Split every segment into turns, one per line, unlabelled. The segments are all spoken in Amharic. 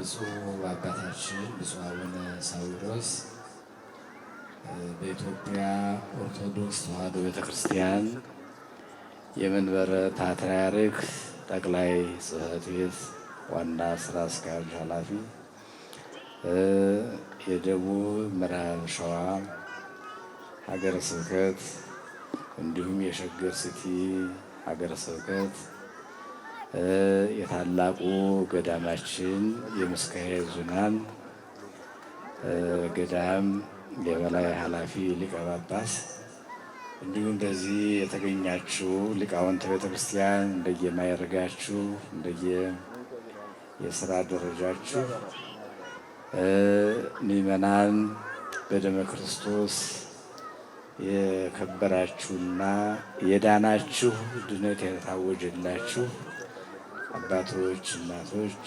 ብፁዕ አባታችን ብፁዕ አቡነ ሳዊሮስ በኢትዮጵያ ኦርቶዶክስ ተዋሕዶ ቤተክርስቲያን የመንበረ ፓትርያርክ ጠቅላይ ጽሕፈት ቤት ዋና ስራ አስኪያጅ ኃላፊ፣ የደቡብ ምዕራብ ሸዋ ሀገረ ስብከት እንዲሁም የሸገር ሲቲ ሀገረ ስብከት የታላቁ ገዳማችን የምስካየ ኅዙናን ገዳም የበላይ ኃላፊ ሊቀ ጳጳስ፣ እንዲሁም በዚህ የተገኛችሁ ሊቃውንተ ቤተክርስቲያን እንደየማዕረጋችሁ የስራ ደረጃችሁ፣ ምእመናን በደመ ክርስቶስ የከበራችሁና የዳናችሁ ድነት የታወጀላችሁ አባቶች፣ እናቶች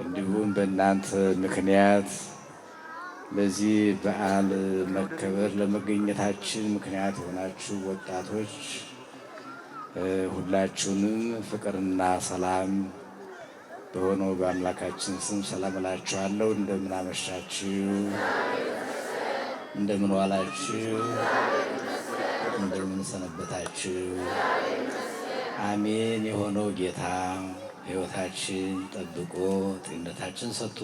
እንዲሁም በእናንተ ምክንያት ለዚህ በዓል መከበር ለመገኘታችን ምክንያት የሆናችሁ ወጣቶች ሁላችሁንም ፍቅርና ሰላም በሆነው በአምላካችን ስም ሰላም እላችኋለሁ። እንደምን አመሻችሁ? እንደምን ዋላችሁ? እንደምን ሰነበታችሁ? አሜን የሆነው ጌታ ሕይወታችን ጠብቆ ጤንነታችን ሰጥቶ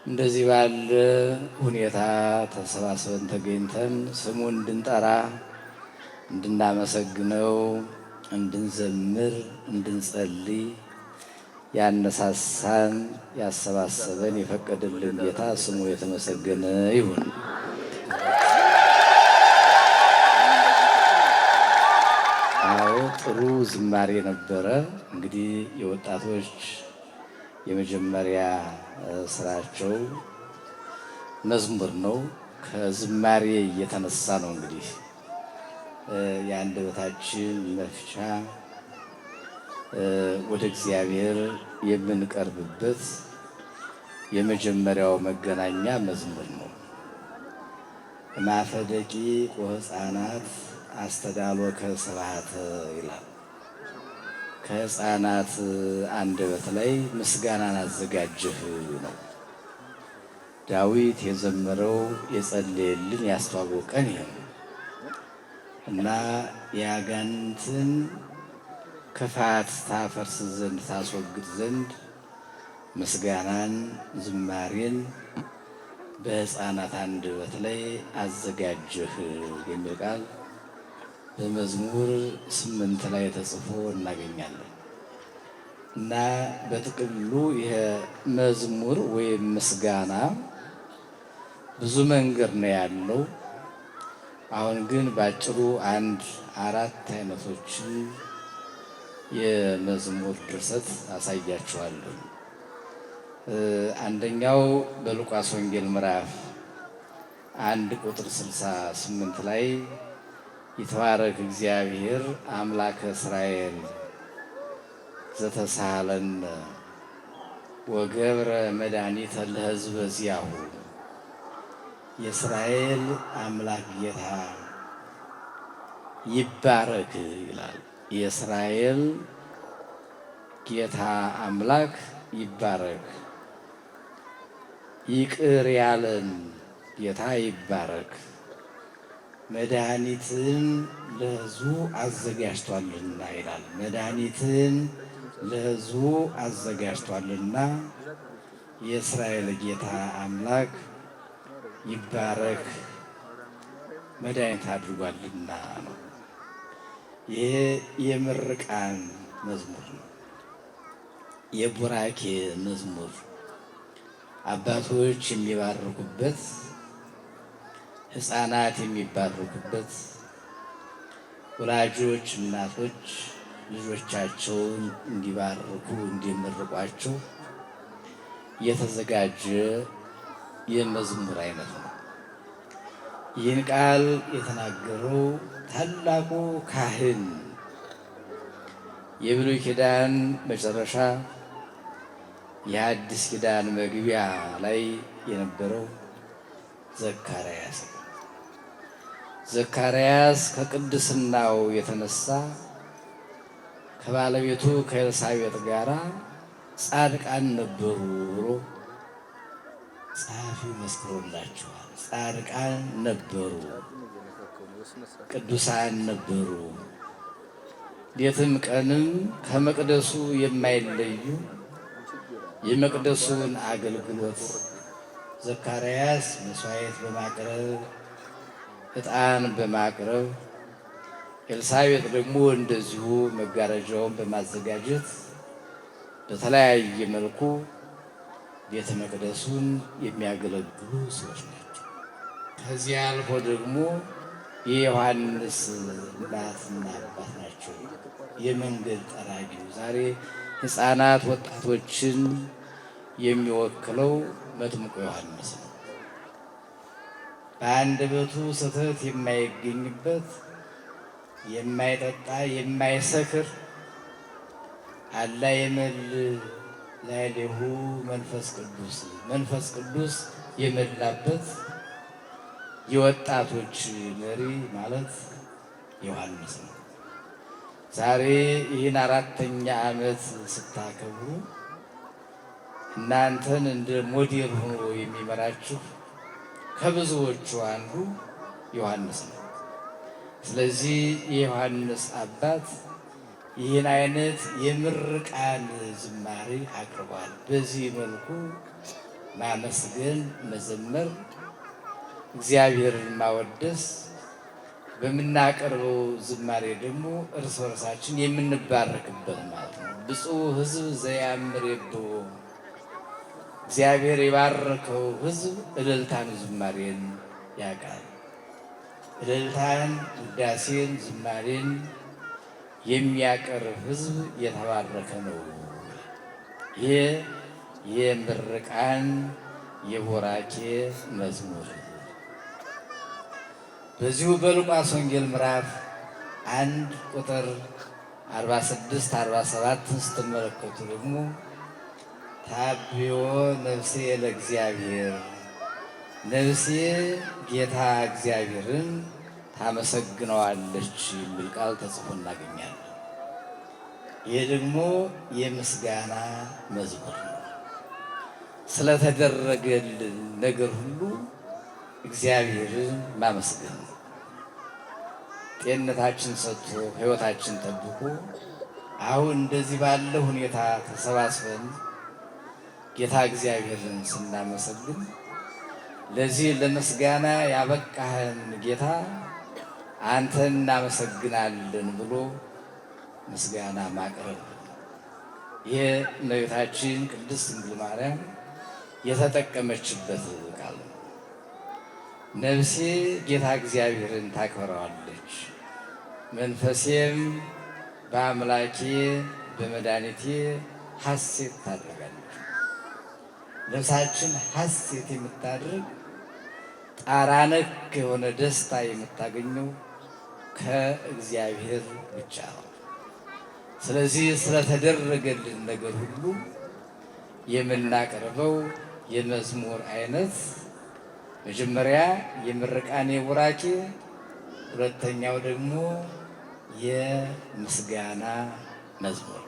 እንደዚህ ባለ ሁኔታ ተሰባስበን ተገኝተን ስሙን እንድንጠራ፣ እንድናመሰግነው፣ እንድንዘምር፣ እንድንጸልይ ያነሳሳን ያሰባሰበን የፈቀደልን ጌታ ስሙ የተመሰገነ ይሁን። አዎ ጥሩ ዝማሬ ነበረ። እንግዲህ የወጣቶች የመጀመሪያ ስራቸው መዝሙር ነው። ከዝማሬ እየተነሳ ነው እንግዲህ የአንደበታችን መፍቻ ወደ እግዚአብሔር የምንቀርብበት የመጀመሪያው መገናኛ መዝሙር ነው። ማፈደቂ ወሕፃናት አስተዳሎከ ስብሐተ ይላል። ከሕፃናት አንደበት ላይ ምስጋናን አዘጋጀህ ነው። ዳዊት የዘመረው የጸለየልን ያስተዋወቀን ይህ ነው እና የአጋንንትን ክፋት ታፈርስ ዘንድ ታስወግድ ዘንድ ምስጋናን ዝማሬን በሕፃናት አንደበት ላይ አዘጋጀህ የሚል ቃል በመዝሙር 8 ላይ ተጽፎ እናገኛለን። እና በጥቅሉ ይሄ መዝሙር ወይም ምስጋና ብዙ መንገድ ነው ያለው። አሁን ግን ባጭሩ 4 አይነቶችን የመዝሙር ድርሰት አሳያችኋለሁ። አንደኛው በሉቃስ ወንጌል ምዕራፍ 1 ቁጥር 68 ላይ ይትባረክ እግዚአብሔር አምላከ እስራኤል ዘተሳሃለነ ወገብረ መድኃኒተ ለሕዝበ ዚአሁ፣ የእስራኤል አምላክ ጌታ ይባረክ ይላል። የእስራኤል ጌታ አምላክ ይባረክ፣ ይቅር ያለን ጌታ ይባረክ፣ መድኃኒትን ለሕዝቡ አዘጋጅቷልና ይላል። መድኃኒትን ለሕዝቡ አዘጋጅቷልና የእስራኤል ጌታ አምላክ ይባረክ፣ መድኃኒት አድርጓልና ነው። ይሄ የምርቃን መዝሙር ነው። የቡራኬ መዝሙር አባቶች የሚባርኩበት፣ ሕፃናት የሚባርኩበት፣ ወላጆች እናቶች ልጆቻቸውን እንዲባርኩ እንዲመርቋቸው የተዘጋጀ የመዝሙር አይነት ነው። ይህን ቃል የተናገረው ታላቁ ካህን የብሉይ ኪዳን መጨረሻ የአዲስ ኪዳን መግቢያ ላይ የነበረው ዘካርያስ ነው። ዘካርያስ ከቅድስናው የተነሳ ከባለቤቱ ከኤልሳቤጥ ጋራ ጻድቃን ነበሩ ብሎ ጸሐፊው መስክሮላቸዋል። ጻድቃን ነበሩ፣ ቅዱሳን ነበሩ፣ ሌትም ቀንም ከመቅደሱ የማይለዩ የመቅደሱን አገልግሎት ዘካርያስ መስዋዕት በማቅረብ ዕጣን በማቅረብ ኤልሳቤጥ ደግሞ እንደዚሁ መጋረጃውን በማዘጋጀት በተለያየ መልኩ ቤተ መቅደሱን የሚያገለግሉ ሰዎች ናቸው። ከዚህ አልፎ ደግሞ የዮሐንስ እናትና አባት ናቸው። የመንገድ ጠራጊው ዛሬ ሕፃናት ወጣቶችን የሚወክለው መጥምቁ ዮሐንስ ነው። በአንደበቱ ስህተት የማይገኝበት የማይጠጣ የማይሰክር አላ የመል ላዕሌሁ መንፈስ ቅዱስ የመላበት የወጣቶች መሪ ማለት ዮሐንስ ነው። ዛሬ ይህን 4ኛ ዓመት ስታከብሩ እናንተን እንደ ሞዴል ሆኖ የሚመራችሁ ከብዙዎቹ አንዱ ዮሐንስ ነው። ስለዚህ የዮሐንስ አባት ይህን አይነት የምርቃን ዝማሬ አቅርቧል። በዚህ መልኩ ማመስገን፣ መዘመር፣ እግዚአብሔርን ማወደስ፣ በምናቀርበው ዝማሬ ደግሞ እርስ በርሳችን የምንባረክበት ማለት ነው። ብፁዕ ሕዝብ ዘያምር የብቦ እግዚአብሔር የባረከው ሕዝብ እልልታን ዝማሬን ያውቃል። እልልታን፣ ውዳሴን፣ ዝማሬን የሚያቀርብ ሕዝብ የተባረከ ነው። ይህ የምርቃን የቡራኬ መዝሙር በዚሁ በሉቃስ ወንጌል ምዕራፍ 1 ቁጥር 46 47 ስትመለከቱ ደግሞ ታብዮ ነፍሴ ለእግዚአብሔር፣ ነፍሴ ጌታ እግዚአብሔርን ታመሰግነዋለች የሚል ቃል ተጽፎ እናገኛለን። ይህ ደግሞ የምስጋና መዝሙር ነው። ስለተደረገልን ነገር ሁሉ እግዚአብሔርን ማመስገን ነው። ጤንነታችን ሰጥቶ ሕይወታችን ጠብቆ አሁን እንደዚህ ባለ ሁኔታ ተሰባስበን ጌታ እግዚአብሔርን ስናመሰግን ለዚህ ለምስጋና ያበቃህን ጌታ አንተን እናመሰግናለን ብሎ ምስጋና ማቅረብ ይህ እመቤታችን ቅድስት ድንግል ማርያም የተጠቀመችበት ቃል ነው። ነፍሴ ጌታ እግዚአብሔርን ታከብረዋለች፣ መንፈሴም በአምላኬ በመድኃኒቴ ሐሴት ታደርጋለች። ነፍሳችን ሐሴት የምታደርግ ጣራ ነክ የሆነ ደስታ የምታገኘው ከእግዚአብሔር ብቻ ነው። ስለዚህ ስለተደረገልን ነገር ሁሉ የምናቀርበው የመዝሙር አይነት መጀመሪያ የምርቃኔ ቡራኬ፣ ሁለተኛው ደግሞ የምስጋና መዝሙር።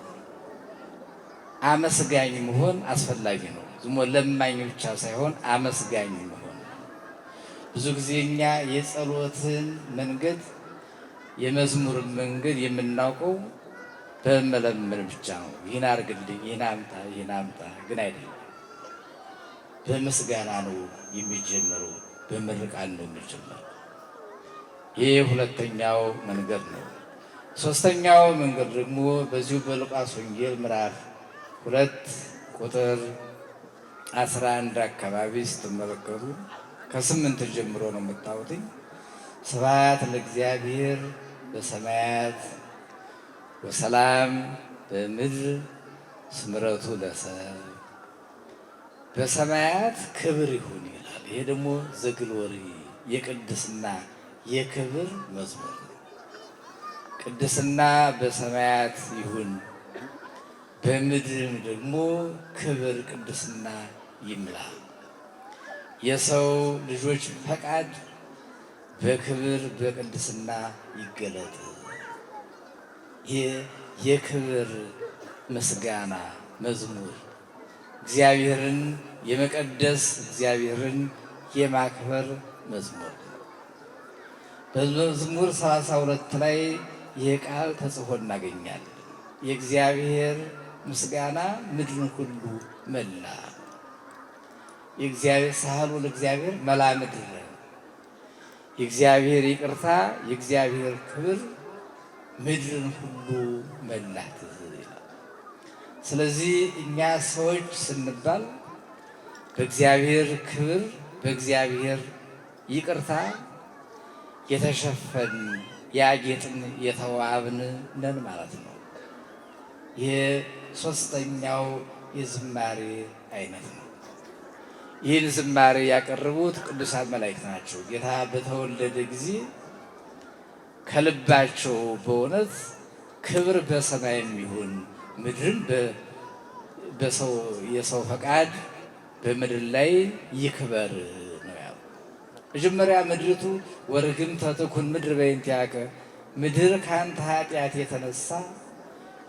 አመስጋኝ መሆን አስፈላጊ ነው። ዝም ብሎ ለማኝ ብቻ ሳይሆን አመስጋኝ መሆን። ብዙ ጊዜ እኛ የጸሎትን መንገድ የመዝሙርን መንገድ የምናውቀው በመለመን ብቻ ነው። ይህን አድርግልኝ፣ ይህን አምጣ፣ ይህን አምጣ ግን አይደለም። በምስጋና ነው የሚጀመረው፣ በምርቃን ነው የሚጀመረው። ይህ ሁለተኛው መንገድ ነው። ሶስተኛው መንገድ ደግሞ በዚሁ በሉቃስ ወንጌል ምዕራፍ 2 ቁጥር 11 አካባቢ ስትመለከቱ ከ8 ጀምሮ ነው የምታዩትኝ። ስብሐት ለእግዚአብሔር በሰማያት ወሰላም በምድር ስምረቱ ለሰብእ፣ በሰማያት ክብር ይሁን ይላል። ይሄ ደግሞ ዘግሎሪ የቅድስና የክብር መዝሙር ነው። ቅድስና በሰማያት ይሁን፣ በምድርም ደግሞ ክብር ቅድስና ይምላ። የሰው ልጆች ፈቃድ በክብር በቅድስና ይገለጥ። ይህ የክብር ምስጋና መዝሙር እግዚአብሔርን የመቀደስ እግዚአብሔርን የማክበር መዝሙር። በመዝሙር 32 ላይ ይህ ቃል ተጽፎ እናገኛለን። የእግዚአብሔር ምስጋና ምድርን ሁሉ መላ። የእግዚአብሔር ሳህሉ ለእግዚአብሔር መላ ምድር፣ የእግዚአብሔር ይቅርታ የእግዚአብሔር ክብር ምድርን ሁሉ መላት ይላል። ስለዚህ እኛ ሰዎች ስንባል በእግዚአብሔር ክብር በእግዚአብሔር ይቅርታ የተሸፈን ያጌጥን የተዋብን ነን ማለት ነው። ይህ ሶስተኛው የዝማሬ አይነት ነው። ይህን ዝማሬ ያቀረቡት ቅዱሳን መላእክት ናቸው። ጌታ በተወለደ ጊዜ ከልባቸው በእውነት ክብር በሰማይም ይሁን ምድርም የሰው ፈቃድ በምድር ላይ ይክበር ነው ያለው። መጀመሪያ ምድሪቱ ወርግም ተትኩን ምድር በእንቲአከ፣ ምድር ከአንተ ኃጢአት የተነሳ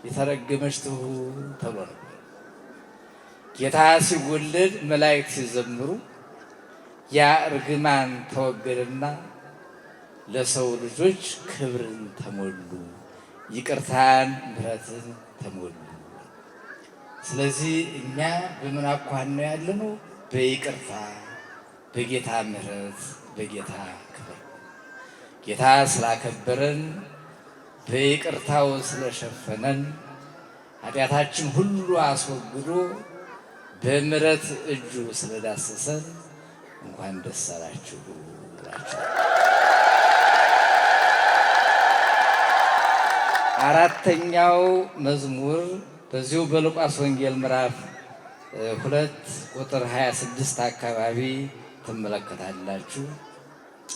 የተረገመች ትሁን ተብሎ ነበር። ጌታ ሲወለድ መላእክት ሲዘምሩ ያ እርግማን ተወገደና ለሰው ልጆች ክብርን ተሞሉ፣ ይቅርታን ምሕረትን ተሞሉ። ስለዚህ እኛ በምን አኳኋን ነው ያለነው? በይቅርታ በጌታ ምሕረት በጌታ ክብር። ጌታ ስላከበረን በይቅርታው ስለሸፈነን ኃጢአታችን ሁሉ አስወግዶ በምሕረት እጁ ስለዳሰሰን እንኳን ደስ አላችሁ እላችሁ። አራተኛው መዝሙር በዚሁ በሉቃስ ወንጌል ምዕራፍ 2 ቁጥር 26 አካባቢ ትመለከታላችሁ።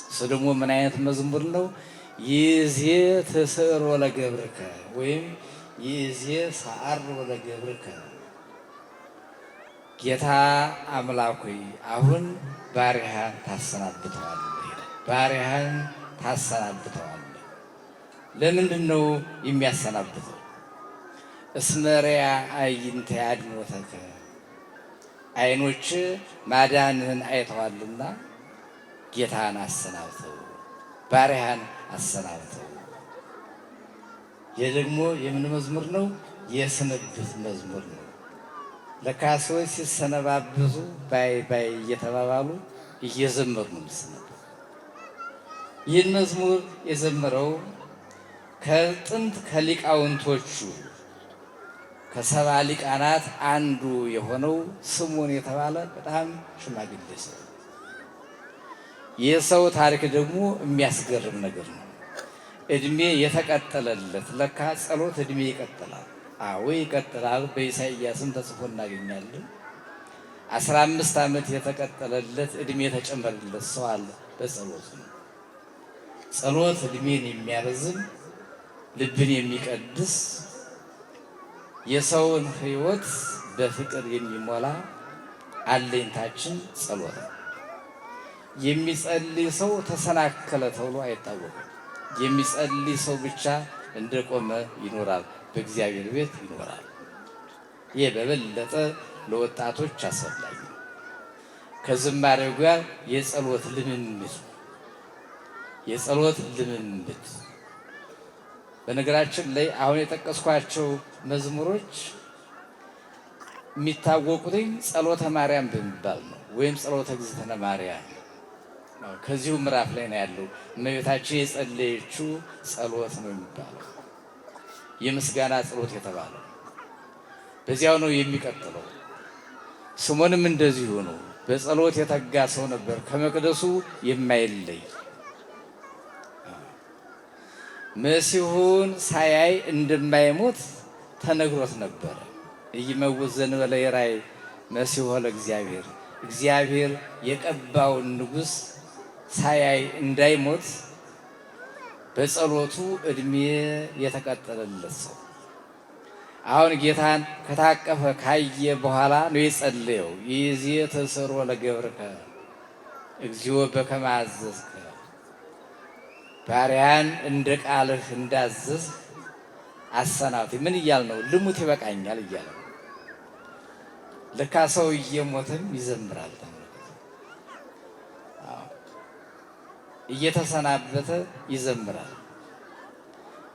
እሱ ደግሞ ምን አይነት መዝሙር ነው? ይእዜ ተስዕሮ ለገብርከ ወይም ይእዜ ሰዓሮ ለገብርከ፣ ጌታ አምላክ ሆይ አሁን ባሪያህን ታሰናብተዋለህ። ባሪያህን ታሰናብተዋለህ። ለምንድን ነው የሚያሰናብተው? እስመሪያ አዕይንተ አድኅኖተከ፣ ዓይኖች ማዳንህን አይተዋልና ጌታን አሰናብተው፣ ባሪያህን አሰናብተው። ይህ ደግሞ የምን መዝሙር ነው? የስንብት መዝሙር ነው። ለካ ሰዎች ሲሰነባብቱ ባይ ባይ እየተባባሉ እየዘመሩ ነው የሚሰነብቱ። ይህን መዝሙር የዘመረው ከጥንት ከሊቃውንቶቹ ከሰባ ሊቃናት አንዱ የሆነው ስምዖን የተባለ በጣም ሽማግሌ ሰው። የሰው ታሪክ ደግሞ የሚያስገርም ነገር ነው። እድሜ የተቀጠለለት፣ ለካ ጸሎት እድሜ ይቀጥላል። አዎ ይቀጥላል። በኢሳይያስም ተጽፎ እናገኛለን። 15 ዓመት የተቀጠለለት እድሜ የተጨመረለት ሰው አለ በጸሎት ነው። ጸሎት እድሜን የሚያረዝም ልብን የሚቀድስ የሰውን ሕይወት በፍቅር የሚሞላ አለኝታችን ጸሎት ነው። የሚጸልይ ሰው ተሰናከለ ተብሎ አይታወቅም። የሚጸልይ ሰው ብቻ እንደቆመ ይኖራል፣ በእግዚአብሔር ቤት ይኖራል። ይህ በበለጠ ለወጣቶች አስፈላጊ ነው። ከዝማሬው ጋር የጸሎት ልምምድ በነገራችን ላይ አሁን የጠቀስኳቸው መዝሙሮች የሚታወቁትኝ ጸሎተ ማርያም በሚባል ነው፣ ወይም ጸሎተ እግዝእትነ ማርያም ነው። ከዚሁ ምዕራፍ ላይ ነው ያለው። እመቤታችን የጸለየችው ጸሎት ነው የሚባለው፣ የምስጋና ጸሎት የተባለው በዚያው ነው የሚቀጥለው። ስምዖንም እንደዚሁ ነው። በጸሎት የተጋ ሰው ነበር፣ ከመቅደሱ የማይለይ መሲሁን ሳያይ እንደማይሞት ተነግሮት ነበረ። ኢይመውት ዘእንበለ ይርአይ መሲሖ ለእግዚአብሔር፣ እግዚአብሔር የቀባውን ንጉሥ ሳያይ እንዳይሞት በጸሎቱ እድሜ የተቀጠለለት ሰው። አሁን ጌታን ከታቀፈ ካየ በኋላ ነው የጸለየው። ይእዜ ተስዕሮ ለገብርከ እግዚኦ በከመ አዘዝከ፣ ባሪያን እንደ ቃልህ እንዳዘዝ አሰናብተኝ። ምን እያል ነው? ልሙት ይበቃኛል እያለ ነው። ለካ ሰው እየሞተም ይዘምራል። እየተሰናበተ ይዘምራል።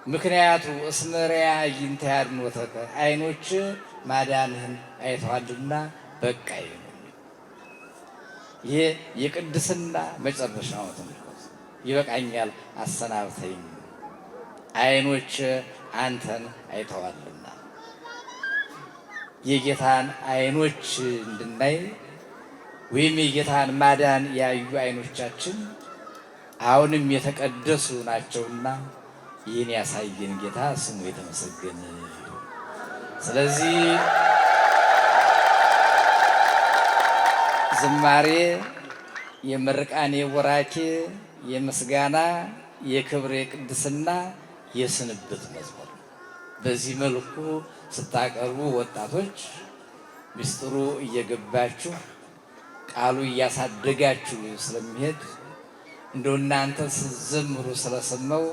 ምክንያቱ እስመሪያ ይንተ ያድኖተከ ዓይኖች ማዳንህን አይተዋልና በቃ ይሄ የቅድስና መጨረሻው ተመልከቱ። ይበቃኛል አሰናብተኝ፣ ዓይኖች አንተን አይተዋልና። የጌታን ዓይኖች እንድናይ ወይም የጌታን ማዳን ያዩ ዓይኖቻችን አሁንም የተቀደሱ ናቸውና ይህን ያሳየን ጌታ ስሙ የተመሰገነ። ስለዚህ ዝማሬ የምርቃኔ ወራኬ የምስጋና የክብር የቅድስና የስንብት መዝሙር በዚህ መልኩ ስታቀርቡ ወጣቶች ምስጢሩ እየገባችሁ ቃሉ እያሳደጋችሁ ስለሚሄድ እንደው እናንተ ስትዘምሩ ስለሰማው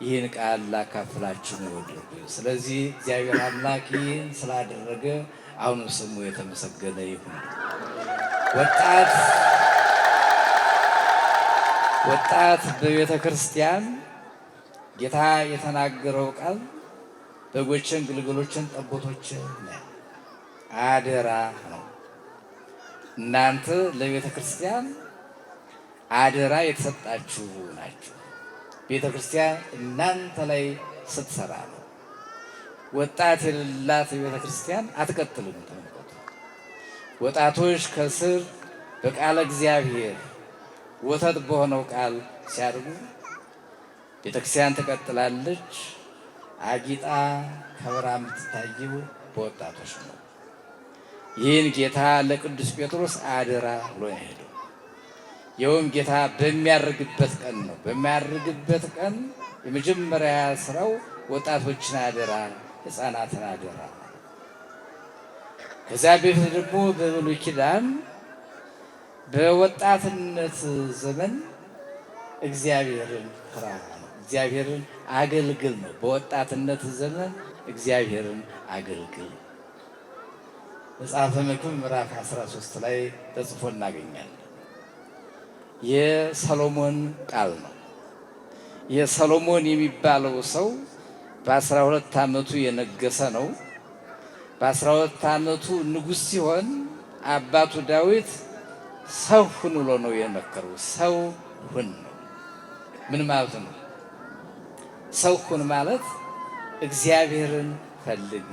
ይህን ቃል ላካፍላችሁ ነው የወደድኩት። ስለዚህ እግዚአብሔር አምላክ ይህን ስላደረገ አሁን ስሙ የተመሰገነ ይሁን። ወጣት በቤተ ክርስቲያን ጌታ የተናገረው ቃል በጎችን፣ ግልገሎችን፣ ጠቦቶችን አደራ ነው። እናንተ ለቤተ ክርስቲያን አደራ የተሰጣችሁ ናችሁ። ቤተ ክርስቲያን እናንተ ላይ ስትሰራ ነው። ወጣት የሌላት ቤተ ክርስቲያን አትቀጥልም። ተመልከቱ። ወጣቶች ከስር በቃለ እግዚአብሔር ወተት በሆነው ቃል ሲያድጉ ቤተ ክርስቲያን ትቀጥላለች። አጊጣ ከበራ የምትታየው በወጣቶች ነው። ይህን ጌታ ለቅዱስ ጴጥሮስ አደራ ብሎ ሄደው ይኸውም ጌታ በሚያርግበት ቀን ነው። በሚያርግበት ቀን የመጀመሪያ ስራው ወጣቶችን አደራ፣ ሕፃናትን አደራ። ከዚያ በፊት ደግሞ በብሉይ ኪዳን በወጣትነት ዘመን እግዚአብሔርን ፍራ ነው። እግዚአብሔርን አገልግል ነው። በወጣትነት ዘመን እግዚአብሔርን አገልግል። መጽሐፈ መክብብ ምዕራፍ 13 ላይ ተጽፎ እናገኛለን። የሰሎሞን ቃል ነው። የሰሎሞን የሚባለው ሰው በ12 ዓመቱ የነገሰ ነው። በ12 ዓመቱ ንጉሥ ሲሆን አባቱ ዳዊት ሰው ሁን ብሎ ነው የመከረው። ሰው ሁን ነው። ምን ማለት ነው? ሰው ሁን ማለት እግዚአብሔርን ፈልግ።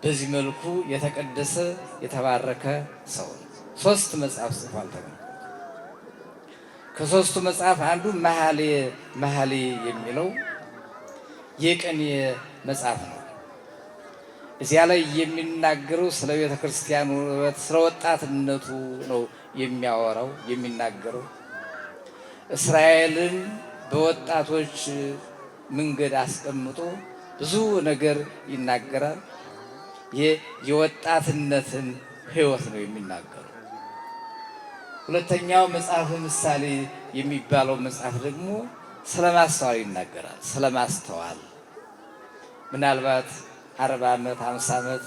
በዚህ መልኩ የተቀደሰ የተባረከ ሰው ነው። 3 መጽሐፍ ጽፏል። ከ3ቱ መጽሐፍ አንዱ መኃልየ የሚለው የቅኔ መጽሐፍ ነው። እዚያ ላይ የሚናገረው ስለ ቤተ ክርስቲያን ውበት፣ ስለ ወጣትነቱ ነው የሚያወራው የሚናገረው። እስራኤልን በወጣቶች መንገድ አስቀምጦ ብዙ ነገር ይናገራል። የወጣትነትን ሕይወት ነው የሚናገረው። ሁለተኛው መጽሐፍ ምሳሌ የሚባለው መጽሐፍ ደግሞ ስለማስተዋል ይናገራል። ስለማስተዋል ምናልባት 40 ዓመት 50 ዓመት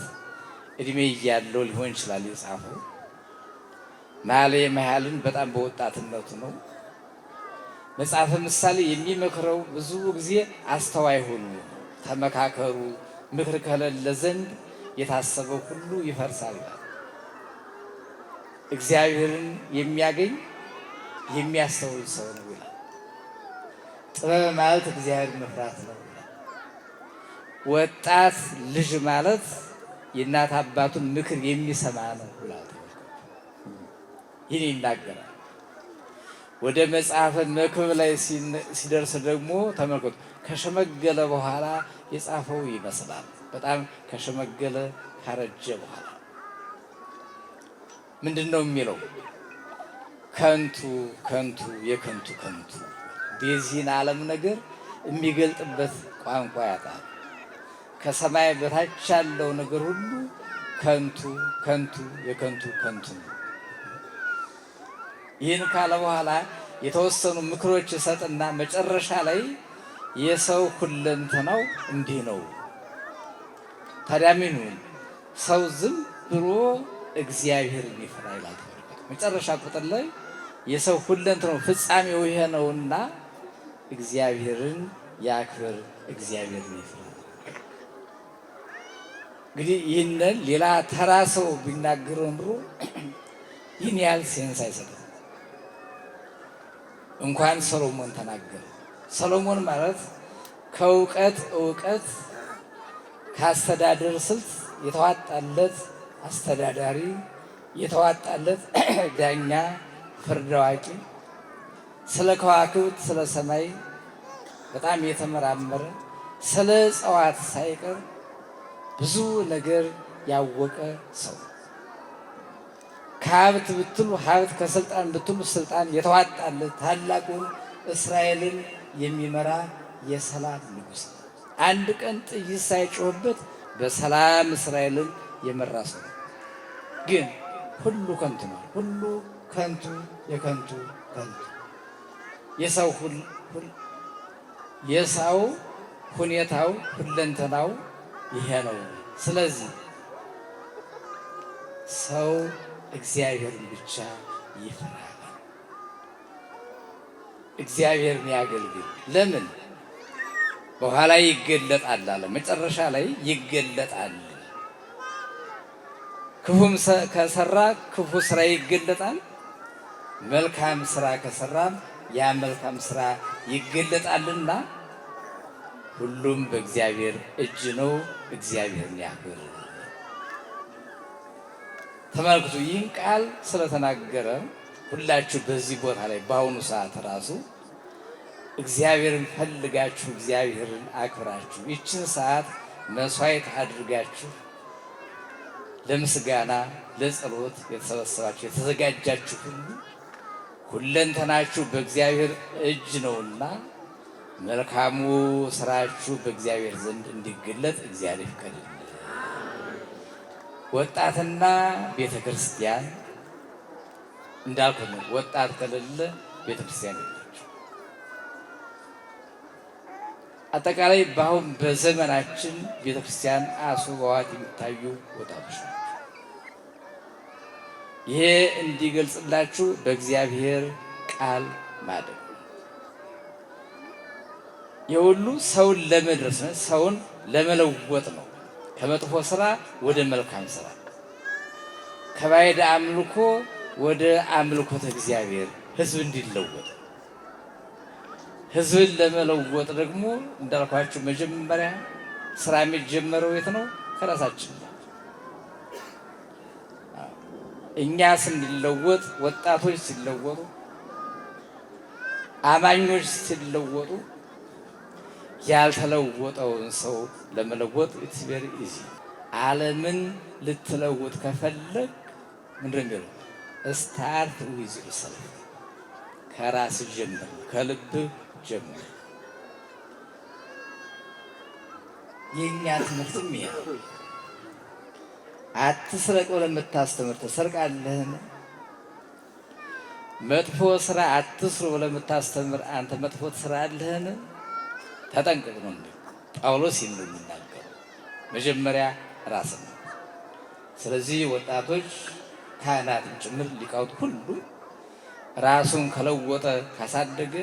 እድሜ እያለው ሊሆን ይችላል የጻፈው። መኃልየ በጣም በወጣትነቱ ነው። መጽሐፈ ምሳሌ የሚመክረው ብዙ ጊዜ አስተዋይ ሁኑ፣ ተመካከሩ፣ ምክር ከሌለ ዘንድ የታሰበው ሁሉ ይፈርሳል። እግዚአብሔርን የሚያገኝ የሚያስተውል ሰው ነው ይላል። ጥበብ ማለት እግዚአብሔር መፍራት ነው ይላል። ወጣት ልጅ ማለት የእናት አባቱን ምክር የሚሰማ ነው ይላል። ይህን ይናገራል። ወደ መጽሐፈ መክብብ ላይ ሲደርስ ደግሞ ተመልከቱ። ከሸመገለ በኋላ የጻፈው ይመስላል። በጣም ከሸመገለ ካረጀ በኋላ ምንድን ነው የሚለው? ከንቱ ከንቱ የከንቱ ከንቱ። የዚህን ዓለም ነገር የሚገልጥበት ቋንቋ ያጣል። ከሰማይ በታች ያለው ነገር ሁሉ ከንቱ ከንቱ የከንቱ ከንቱ ነው። ይህን ካለ በኋላ የተወሰኑ ምክሮች ይሰጥና መጨረሻ ላይ የሰው ሁለንተናው እንዲህ ነው። ታዲያ ምን ሰው ዝም ብሎ እግዚአብሔርን ይፍራ ይላል። መጨረሻ ቁጥር ላይ የሰው ሁለንተናው ፍጻሜው ይሄ ነውና እግዚአብሔርን ያክብር፣ እግዚአብሔርን ይፍራ። እንግዲህ ይህንን ሌላ ተራ ሰው ቢናገረው ኑሮ ይህን ያህል ሴንስ አይሰጥም። እንኳን ሰሎሞን ተናገረ። ሰሎሞን ማለት ከእውቀት እውቀት ከአስተዳደር ስልት የተዋጣለት አስተዳዳሪ፣ የተዋጣለት ዳኛ፣ ፍርድ አዋቂ፣ ስለ ከዋክብት ስለ ሰማይ በጣም የተመራመረ ስለ እጽዋት ሳይቀር ብዙ ነገር ያወቀ ሰው። ከሀብት ብትሉ ሀብት፣ ከስልጣን ብትሉ ስልጣን የተዋጣለት ታላቁን እስራኤልን የሚመራ የሰላም ንጉሥ፣ አንድ ቀን ጥይት ሳይጮህበት በሰላም እስራኤልን የመራ ሰው። ግን ሁሉ ከንቱ ነው። ሁሉ ከንቱ የከንቱ ከንቱ የሰው ሁኔታው ሁለንተናው ይሄ ነው። ስለዚህ ሰው እግዚአብሔርን ብቻ ይፍራ፣ እግዚአብሔርን ያገልግል። ለምን? በኋላ ይገለጣል አለ። መጨረሻ ላይ ይገለጣል። ክፉም ከሰራ ክፉ ስራ ይገለጣል። መልካም ስራ ከሰራም ያ መልካም ስራ ይገለጣልና ሁሉም በእግዚአብሔር እጅ ነው። እግዚአብሔርን ያክብር። ተመልክቱ፣ ይህን ቃል ስለተናገረ ሁላችሁ በዚህ ቦታ ላይ በአሁኑ ሰዓት ራሱ እግዚአብሔርን ፈልጋችሁ እግዚአብሔርን አክብራችሁ ይችን ሰዓት መስዋዕት አድርጋችሁ ለምስጋና ለጸሎት የተሰበሰባችሁ የተዘጋጃችሁ ሁሉ ሁለንተናችሁ በእግዚአብሔር እጅ ነውና መልካሙ ስራችሁ በእግዚአብሔር ዘንድ እንዲገለጥ እግዚአብሔር ይፍቀድልን። ወጣትና ቤተ ክርስቲያን እንዳልኩት ነው። ወጣት ከሌለ ቤተ ክርስቲያን የለችም። አጠቃላይ በአሁን በዘመናችን ቤተ ክርስቲያን አስውበዋት የሚታዩ ወጣቶች ናቸው። ይሄ እንዲገልጽላችሁ በእግዚአብሔር ቃል ማደግ የሁሉ ሰውን ለመድረስ ነው፣ ሰውን ለመለወጥ ነው። ከመጥፎ ስራ ወደ መልካም ስራ፣ ከባዕድ አምልኮ ወደ አምልኮተ እግዚአብሔር ህዝብ እንዲለወጥ። ህዝብን ለመለወጥ ደግሞ እንዳልኳችሁ መጀመሪያ ስራ የሚጀመረው የት ነው? ከራሳችን ነው። እኛ ስንለወጥ፣ ወጣቶች ሲለወጡ፣ አማኞች ሲለወጡ ያልተለወጠውን ሰው ለመለወጥ ኢትስ ቬሪ ኢዚ። ዓለምን ልትለውጥ ከፈለግ ምንድን ነው? ስታርት ዊዝ ዮርሰልፍ። ከራስ ጀምር፣ ከልብ ጀምር። የእኛ ትምህርትም ይሄ አትስረቅ ብለህ የምታስተምር ትሰርቃለህን? መጥፎ ስራ አትስሩ ብለህ የምታስተምር አንተ መጥፎ ትሰራለህን? ተጠንቀቅ ነው እንዴ ጳውሎስ የሚናገረው። መጀመሪያ ራስ ነው። ስለዚህ ወጣቶች ካህናትን ጭምር ሊቃውንት ሁሉ ራሱን ከለወጠ ካሳደገ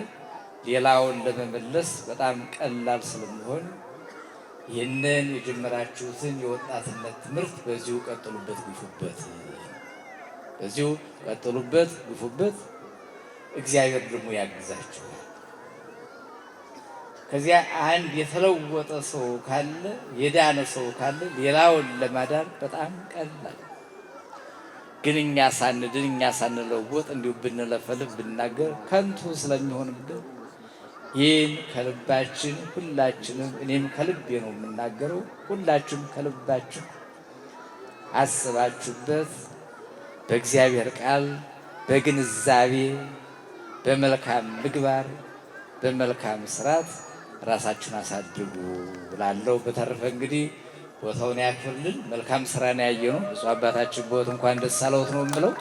ሌላውን ለመመለስ በጣም ቀላል ስለሚሆን ይህንን የጀመራችሁትን የወጣትነት ትምህርት በዚሁ ቀጥሉበት፣ ግፉበት። በዚሁ ቀጥሉበት፣ ግፉበት። እግዚአብሔር ደግሞ ያግዛችኋል። ከዚያ አንድ የተለወጠ ሰው ካለ የዳነ ሰው ካለ ሌላውን ለማዳን በጣም ቀላል። ግን እኛ ሳንድን እኛ ሳንለወጥ እንዲሁ ብንለፈልፍ ብናገር ከንቱ ስለሚሆንብን ይህን ከልባችን ሁላችንም፣ እኔም ከልቤ ነው የምናገረው፣ ሁላችሁም ከልባችሁ አስባችሁበት በእግዚአብሔር ቃል በግንዛቤ በመልካም ምግባር በመልካም ስርዓት ራሳችሁን አሳድጉ ብላለው። በተረፈ እንግዲህ ቦታውን ያክፍልን። መልካም ስራ ነው ያየነው። ብፁዕ አባታችን ቦት እንኳን ደስ አለዎት ነው የምለው።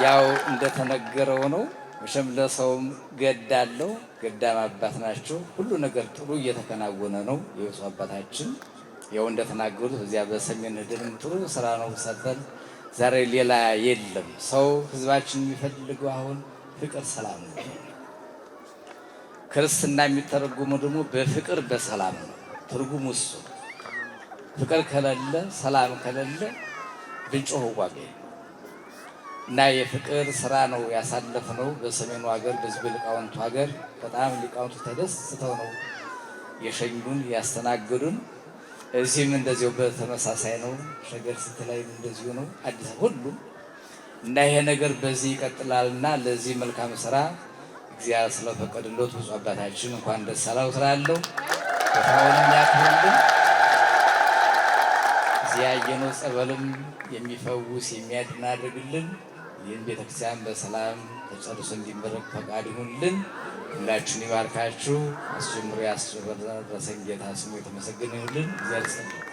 ያው እንደተነገረው ነው መቼም ለሰውም ገዳለው ገዳም አባት ናቸው። ሁሉ ነገር ጥሩ እየተከናወነ ነው። የብፁዕ አባታችን ያው እንደተናገሩት በዚያ በሰሜን ምድርም ጥሩ ስራ ነው ሰርተን ዛሬ ሌላ የለም። ሰው ህዝባችን የሚፈልገው አሁን ፍቅር፣ ሰላም ነው። ክርስትና የሚተረጉመው ደግሞ በፍቅር በሰላም ነው። ትርጉሙ እሱ። ፍቅር ከሌለ ሰላም ከሌለ ብንጮህ ዋጋ እና የፍቅር ስራ ነው ያሳለፍነው በሰሜኑ ሀገር በዚህ በሊቃውንቱ ሀገር በጣም ሊቃውንቱ ተደስተው ነው የሸኙን ያስተናገዱን። እዚህም እንደዚሁ በተመሳሳይ ነው። ሸገር ስትላይ እንደዚሁ ነው። አዲስ ሁሉም እና ይሄ ነገር በዚህ ይቀጥላልና ለዚህ መልካም ስራ እግዚአብሔር ስለፈቀደለት ብፁዕ አባታችን እንኳን ደስ አለው ስላለው ቦታውንም ያክብርልን። እዚያ ያየነው ጸበልም የሚፈውስ የሚያድን አድርግልን። ይህን ቤተክርስቲያን በሰላም ተጨርሶ እንዲመረቅ ፈቃድ ይሁንልን። ሁላችሁን ይባርካችሁ። አስጀምሮ ያስጨረሰን ጌታ ስሙ የተመሰገነ ይሁንልን። እግዚአብሔር ይስጥልን።